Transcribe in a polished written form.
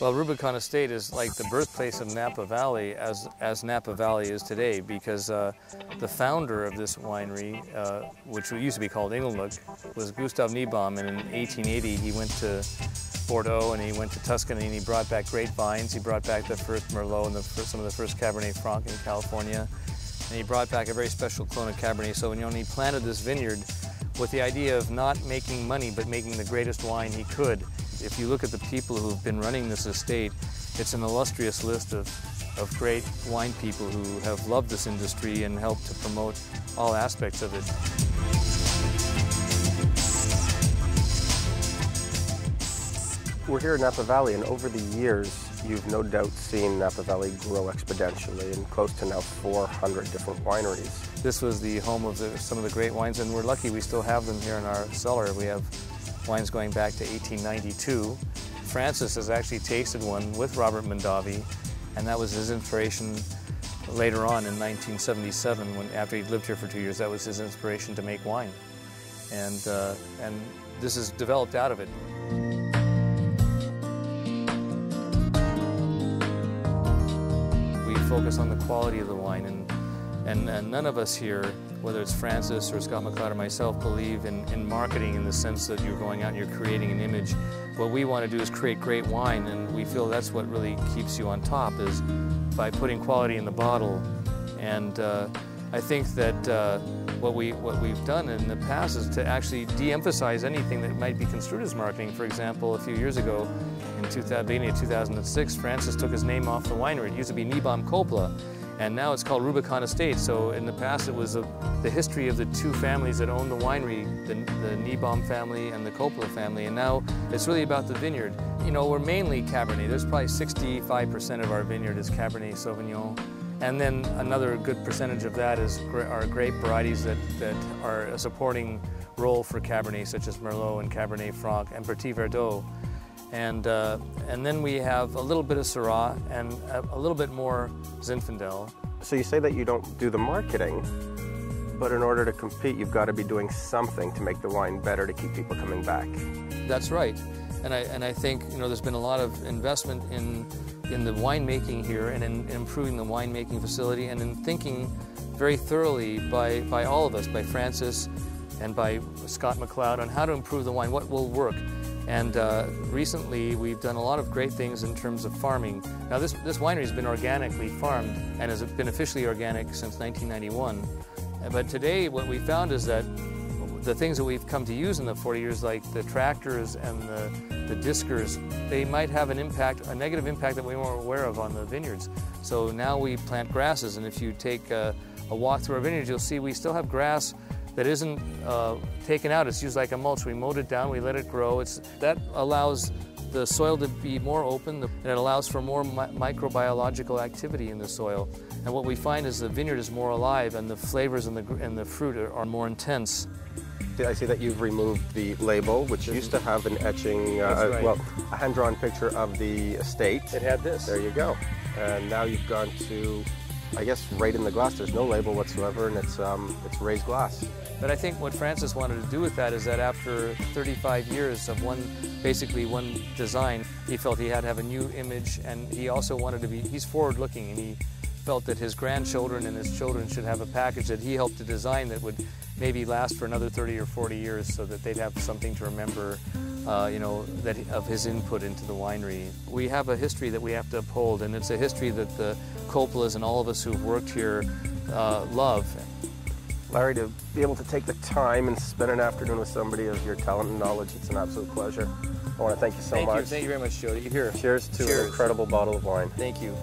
Well, Rubicon Estate is like the birthplace of Napa Valley as Napa Valley is today, because the founder of this winery, which used to be called Inglenook, was Gustav Niebaum, and in 1880 he went to Bordeaux and he went to Tuscany and he brought back great vines. He brought back the first Merlot and some of the first Cabernet Franc in California, and he brought back a very special clone of Cabernet Sauvignon. And he planted this vineyard with the idea of not making money but making the greatest wine he could. If you look at the people who've been running this estate, it's an illustrious list of great wine people who have loved this industry and helped to promote all aspects of it. We're here in Napa Valley, and over the years, you've no doubt seen Napa Valley grow exponentially, and close to now 400 different wineries. This was the home of some of the great wines, and we're lucky we still have them here in our cellar. We have wines going back to 1892. Francis has actually tasted one with Robert Mondavi, and that was his inspiration later on in 1977, when after he'd lived here for 2 years. That was his inspiration to make wine, and this has developed out of it. We focus on the quality of the wine, and none of us here, whether it's Francis or Scott McLeod or myself, believe in marketing in the sense that you're going out and you're creating an image. What we want to do is create great wine, and we feel that's what really keeps you on top, is by putting quality in the bottle. And I think that what we've done in the past is to actually de-emphasize anything that might be construed as marketing. For example, a few years ago, in beginning of 2006, Francis took his name off the winery. It used to be Niebaum Coppola, and now it's called Rubicon Estate. So in the past it was the history of the two families that owned the winery, the Niebaum family and the Coppola family, and now it's really about the vineyard. You know, we're mainly Cabernet. There's probably 65% of our vineyard is Cabernet Sauvignon, and then another good percentage of that is our grape varieties that are a supporting role for Cabernet, such as Merlot and Cabernet Franc and Petit Verdot. And then we have a little bit of Syrah and a little bit more Zinfandel. So you say that you don't do the marketing, but in order to compete, you've got to be doing something to make the wine better, to keep people coming back. That's right. And I think, you know, there's been a lot of investment in the winemaking here, and in improving the winemaking facility, and in thinking very thoroughly by all of us, by Francis and by Scott McLeod, on how to improve the wine, what will work. And recently we've done a lot of great things in terms of farming. Now this winery has been organically farmed and has been officially organic since 1991. But today what we found is that the things that we've come to use in the 40 years, like the tractors and the diskers, they might have an impact, a negative impact that we weren't aware of on the vineyards. So now we plant grasses, and if you take a walk through our vineyards, you'll see we still have grass that isn't taken out. It's used like a mulch. We mowed it down, we let it grow. That allows the soil to be more open, and it allows for more microbiological activity in the soil. And what we find is the vineyard is more alive, and the flavors and the fruit are more intense. I see that you've removed the label, which used to have an etching, right. Well, a hand-drawn picture of the estate. It had this. There you go. And now you've gone to, I guess, right in the glass. There's no label whatsoever, and it's raised glass. But I think what Francis wanted to do with that is that after 35 years of basically one design, he felt he had to have a new image, and he also wanted to be, he's forward-looking, and he felt that his grandchildren and his children should have a package that he helped to design that would maybe last for another 30 or 40 years, so that they'd have something to remember, you know, of his input into the winery. We have a history that we have to uphold, and it's a history that the Coppolas and all of us who've worked here love. Larry, to be able to take the time and spend an afternoon with somebody of your talent and knowledge, it's an absolute pleasure. I want to thank you so much. Thank you very much, Jody. Here, cheers to an incredible bottle of wine. Thank you.